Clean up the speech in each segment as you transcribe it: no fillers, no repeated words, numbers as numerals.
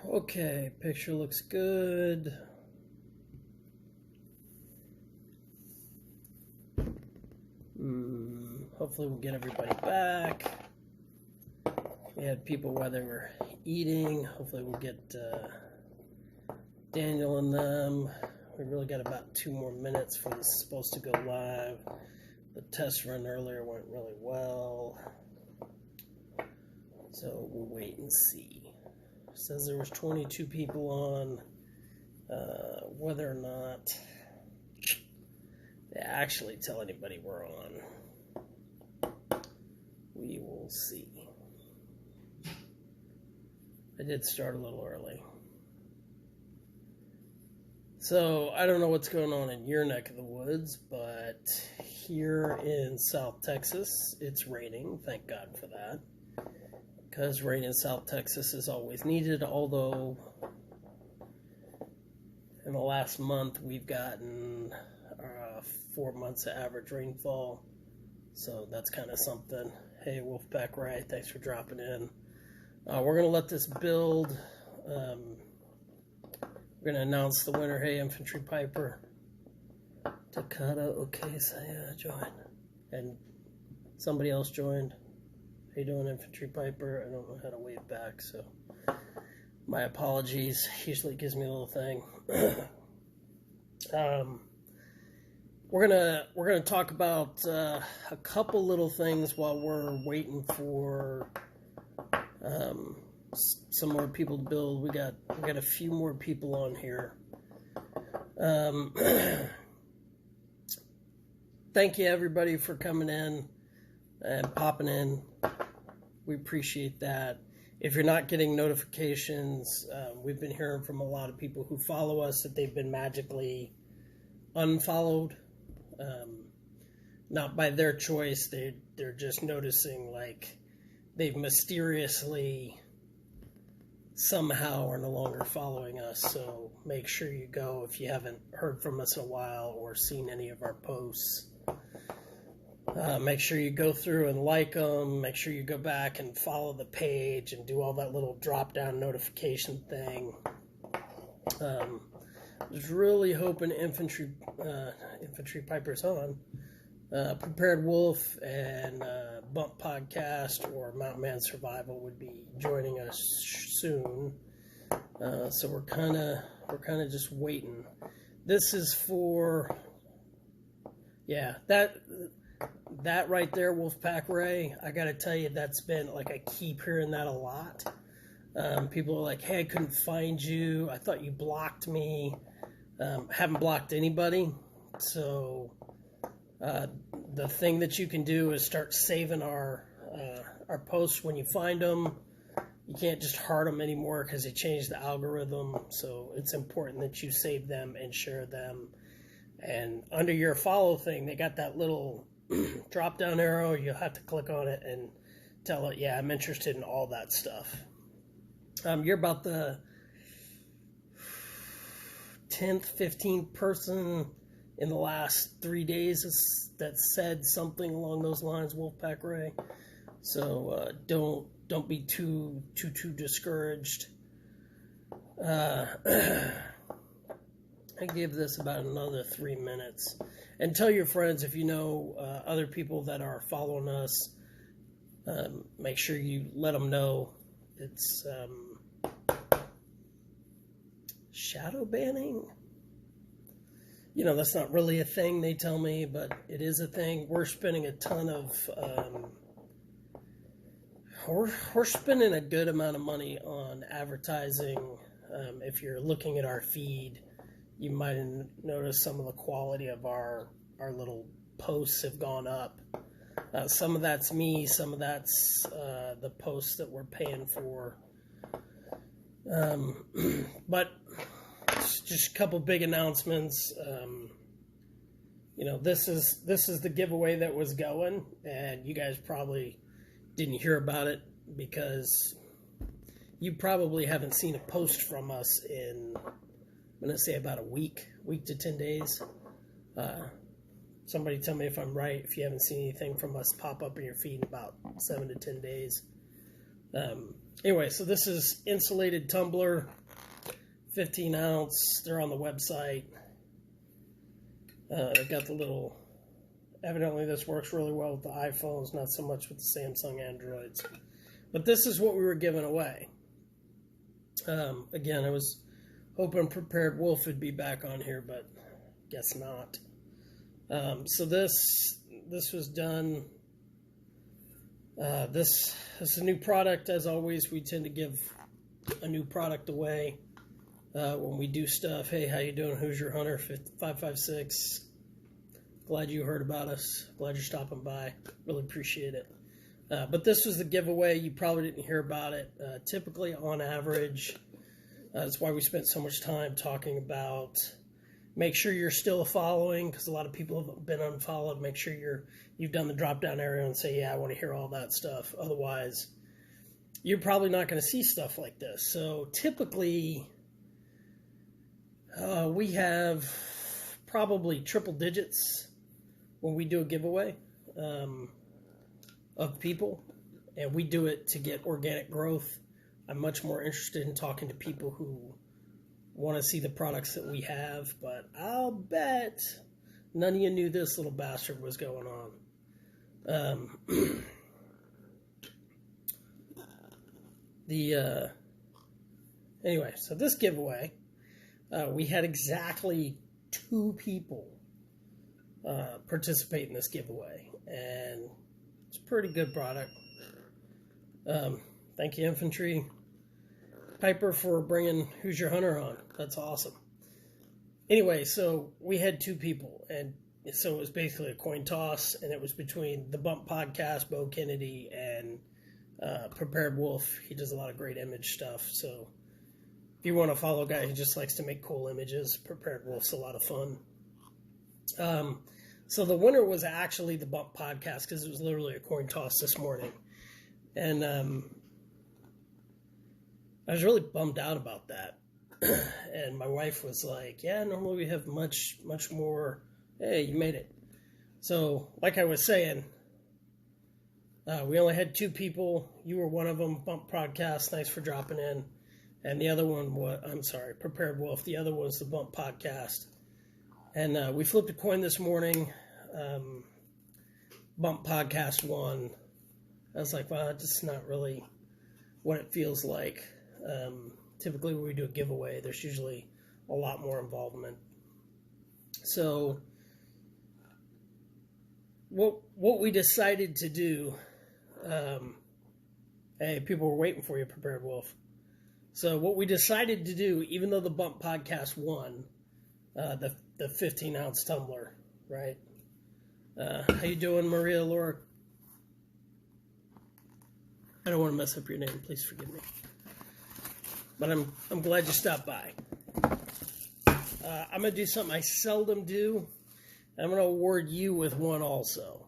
Okay, picture looks good. Hopefully we'll get everybody back. We had people while they were eating. Hopefully we'll get Daniel and them. We really got about 2 more minutes before this is supposed to go live. The test run earlier went really well. So we'll wait and see. It says there was 22 people on. Whether or not they actually tell anybody we're on, we will see. I did start a little early. So I don't know what's going on in your neck of the woods, but here in South Texas, it's raining. Thank God for that. Because rain in South Texas is always needed, although in the last month we've gotten 4 months of average rainfall, so that's kind of something. Hey, Wolfpack Ray, thanks for dropping in. We're going to let this build. We're going to announce the winner. Hey, Infantry Piper. Takata, okay, so yeah, join. And somebody else joined. How you doing, Infantry Piper? I don't know how to wave back, so my apologies. Usually it gives me a little thing. We're gonna talk about a couple little things while we're waiting for some more people to build. We got a few more people on here. Thank you everybody for coming in and popping in. We appreciate that. If you're not getting notifications, we've been hearing from a lot of people who follow us that they've been magically unfollowed. Not by their choice. They're just noticing like they've mysteriously somehow are no longer following us. So make sure you go if you haven't heard from us in a while or seen any of our posts. Make sure you go through and like them. Make sure you go back and follow the page and do all that little drop-down notification thing. I was really hoping Infantry Piper's on. Prepared Wolf and Bump Podcast or Mountain Man Survival would be joining us soon. So we're kind of just waiting. This is for, yeah, that right there, Wolfpack Ray, I gotta tell you, that's been, like, I keep hearing that a lot. People are like, hey, I couldn't find you. I thought you blocked me. Haven't blocked anybody. So the thing that you can do is start saving our posts when you find them. You can't just heart them anymore because they changed the algorithm. So it's important that you save them and share them. And under your follow thing, they got that little drop down arrow. You'll have to click on it and tell it, yeah, I'm interested in all that stuff. You're about the 10th, 15th person in the last 3 days that said something along those lines, Wolfpack Ray. So don't be too discouraged. I give this about another 3 minutes. And tell your friends, if you know other people that are following us, make sure you let them know. It's shadow banning. You know, that's not really a thing, they tell me, but it is a thing. We're spending a ton of... we're spending a good amount of money on advertising. If you're looking at our feed, you might have noticed some of the quality of our little posts have gone up. Some of that's me, some of that's the posts that we're paying for. But just a couple big announcements. You know, this is the giveaway that was going, and you guys probably didn't hear about it because you probably haven't seen a post from us in, I'm going to say, about a week to 10 days. Somebody tell me if I'm right, if you haven't seen anything from us pop up in your feed in about 7 to 10 days. Anyway, so this is insulated tumbler, 15 ounce. They're on the website. They've got the little, evidently this works really well with the iPhones, not so much with the Samsung Androids. But this is what we were giving away. Again, I was hoping Prepared Wolf would be back on here, but guess not. So this was done. This is a new product. As always, we tend to give a new product away when we do stuff. Hey, how you doing? Who's your hunter? 556. Glad you heard about us. Glad you're stopping by. Really appreciate it. But this was the giveaway. You probably didn't hear about it. Typically, on average, that's why we spent so much time talking about. Make sure you're still following, because a lot of people have been unfollowed. Make sure you've done the drop-down area and say, yeah, I want to hear all that stuff. Otherwise, you're probably not going to see stuff like this. So typically, we have probably triple digits when we do a giveaway of people, and we do it to get organic growth. I'm much more interested in talking to people who want to see the products that we have, but I'll bet none of you knew this little bastard was going on. Anyway, so this giveaway, we had exactly 2 people participate in this giveaway, and it's a pretty good product. Thank you, Infantry Piper, for bringing Who's Your Hunter on. That's awesome. Anyway, so we had 2 people, and so it was basically a coin toss, and it was between the Bump Podcast, Bo Kennedy, and Prepared Wolf. He does a lot of great image stuff, so if you want to follow a guy who just likes to make cool images, Prepared Wolf's a lot of fun. So the winner was actually the Bump Podcast, because it was literally a coin toss this morning. And I was really bummed out about that. And my wife was like, yeah, normally we have much more. Hey, you made it. So, like I was saying, we only had 2 people. You were one of them, Bump Podcast. Thanks for dropping in. And the other one was, Prepared Wolf. The other was the Bump Podcast. And we flipped a coin this morning. Bump Podcast won. I was like, well, it's not really what it feels like. Typically when we do a giveaway, there's usually a lot more involvement. So what we decided to do, hey, people were waiting for you, Prepared Wolf. So what we decided to do, even though the Bump Podcast won the 15-ounce tumbler, right? How you doing, Maria Laura? I don't want to mess up your name. Please forgive me. But I'm glad you stopped by. I'm going to do something I seldom do. I'm going to award you with one also.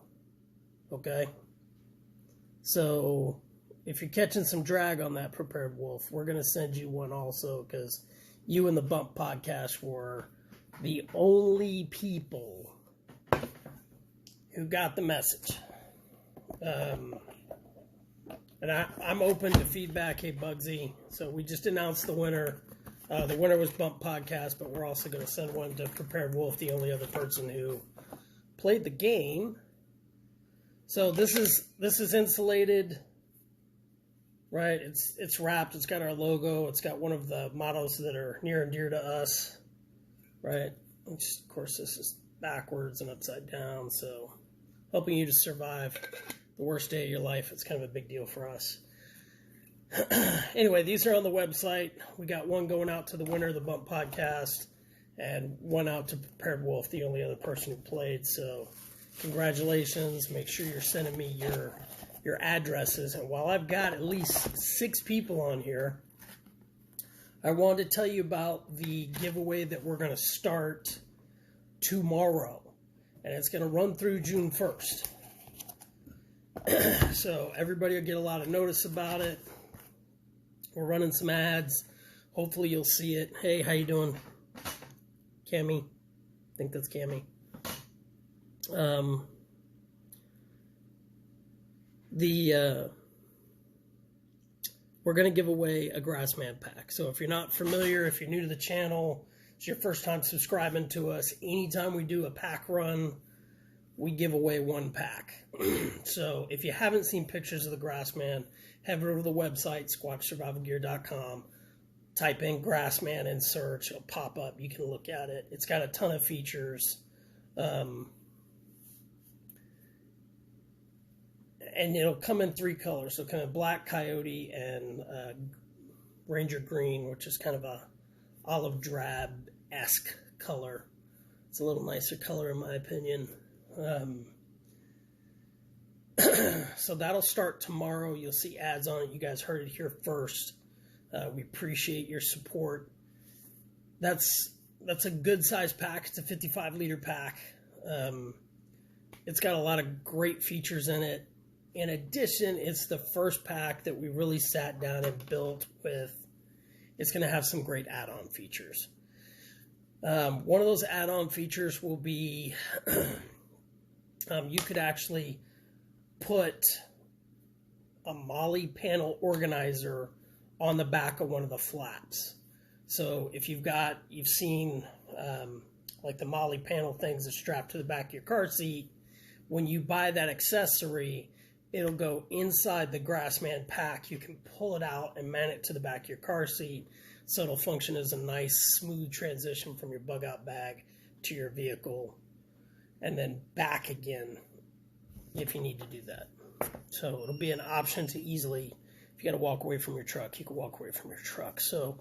Okay? So, if you're catching some drag on that, Prepared Wolf, we're going to send you one also, because you and the Bump Podcast were the only people who got the message. And I'm open to feedback. Hey, Bugsy. So we just announced the winner. The winner was Bump Podcast, but we're also going to send one to Prepared Wolf, the only other person who played the game. So this is insulated, right? It's wrapped. It's got our logo. It's got one of the mottos that are near and dear to us, right? Which, of course, this is backwards and upside down. So helping you to survive the worst day of your life. It's kind of a big deal for us. Anyway, these are on the website. We got one going out to the winner of the Bump Podcast, and one out to Prepared Wolf, the only other person who played. So congratulations. Make sure you're sending me your addresses. And while I've got at least 6 people on here, I wanted to tell you about the giveaway that we're going to start tomorrow. And it's going to run through June 1st. So everybody will get a lot of notice about it. We're running some ads. Hopefully you'll see it. Hey, how you doing? Cammy. I think that's Cammy. we're going to give away a Grassman pack. So if you're not familiar, if you're new to the channel, it's your first time subscribing to us, anytime we do a pack run, we give away one pack. So if you haven't seen pictures of the Grassman, head over to the website, squatchsurvivalgear.com. Type in Grassman in search. It'll pop up. You can look at it. It's got a ton of features. And it'll come in 3 colors. So kind of black, coyote, and ranger green, which is kind of a olive drab-esque color. It's a little nicer color in my opinion. So that'll start tomorrow. You'll see ads on it. You guys heard it here first. We appreciate your support. That's a good size pack. It's a 55-liter pack. It's got a lot of great features in it. In addition, it's the first pack that we really sat down and built with. It's going to have some great add-on features. One of those add-on features will be you could actually put a MOLLE panel organizer on the back of one of the flaps. So if you've seen like the MOLLE panel things that strap to the back of your car seat, when you buy that accessory, it'll go inside the Grassman pack. You can pull it out and mount it to the back of your car seat, so it'll function as a nice, smooth transition from your bug-out bag to your vehicle, and then back again if you need to do that. So it'll be an option to easily, if you got to walk away from your truck, you can walk away from your truck. So,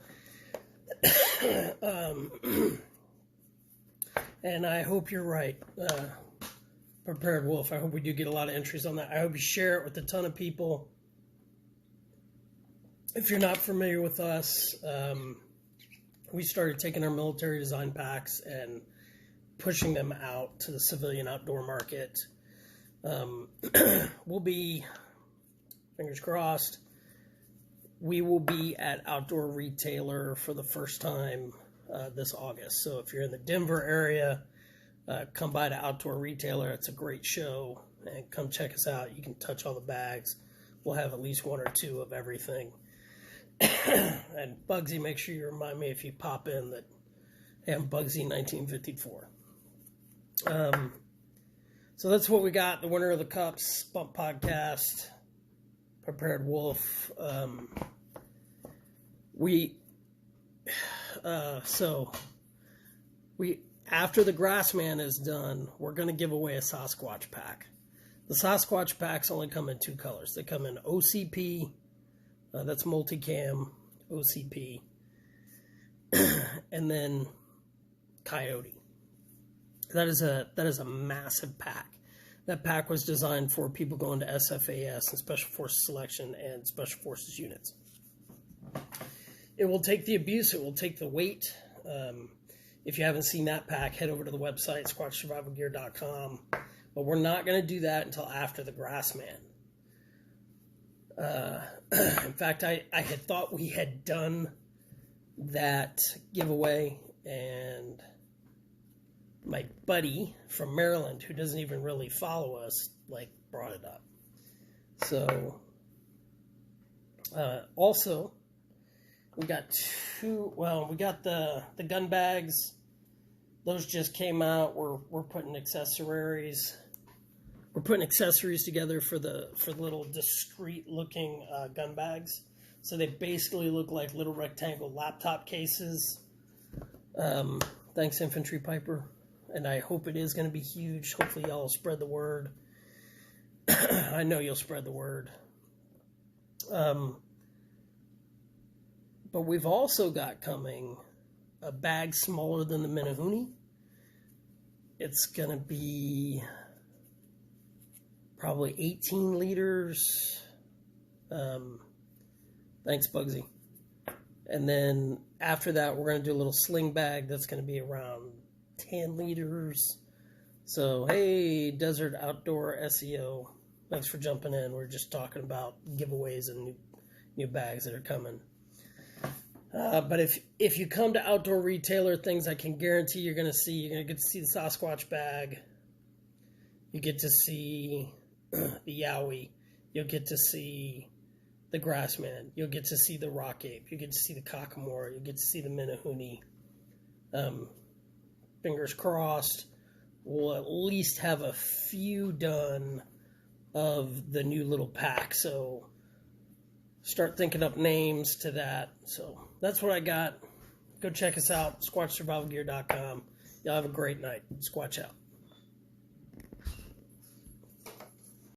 and I hope you're right. Prepared Wolf, I hope we do get a lot of entries on that. I hope you share it with a ton of people. If you're not familiar with us, we started taking our military design packs and pushing them out to the civilian outdoor market. We'll be, fingers crossed, we will be at Outdoor Retailer for the first time this August. So if you're in the Denver area, come by to Outdoor Retailer. It's a great show, and come check us out. You can touch all the bags. We'll have at least 1 or 2 of everything. And Bugsy, make sure you remind me if you pop in that, hey, I'm Bugsy 1954. So that's what we got. The winner of the Cups, Bump Podcast, Prepared Wolf. After the Grassman is done, we're going to give away a Sasquatch pack. The Sasquatch packs only come in 2 colors. They come in OCP, that's multicam, OCP, and then Coyote. That is a massive pack. That pack was designed for people going to SFAS and Special Forces Selection and Special Forces units. It will take the abuse. It will take the weight. If you haven't seen that pack, head over to the website, squatchsurvivalgear.com. But we're not going to do that until after the Grassman. In fact, I had thought we had done that giveaway, and my buddy from Maryland, who doesn't even really follow us, brought it up. So, also, we got the gun bags. Those just came out. We're putting accessories. We're putting accessories together for the little discreet looking gun bags. So they basically look like little rectangle laptop cases. Thanks, Infantry Piper. And I hope it is going to be huge. Hopefully y'all will spread the word. I know you'll spread the word. But we've also got coming a bag smaller than the Minahoonie. It's going to be probably 18 liters. Thanks, Bugsy. And then after that, we're going to do a little sling bag that's going to be around 10 liters. So, hey, Desert Outdoor SEO, thanks for jumping in. We're just talking about giveaways and new bags that are coming. But if you come to Outdoor Retailer, things I can guarantee you're going to get to see the Sasquatch bag. You get to see the Yowie. You'll get to see the Grassman. You'll get to see the Rock Ape. You get to see the Cockamore. You get to see the Minahuni. Fingers crossed, we'll at least have a few done of the new little pack. So start thinking up names to that. So that's what I got. Go check us out, SquatchSurvivalGear.com. Y'all have a great night. Squatch out.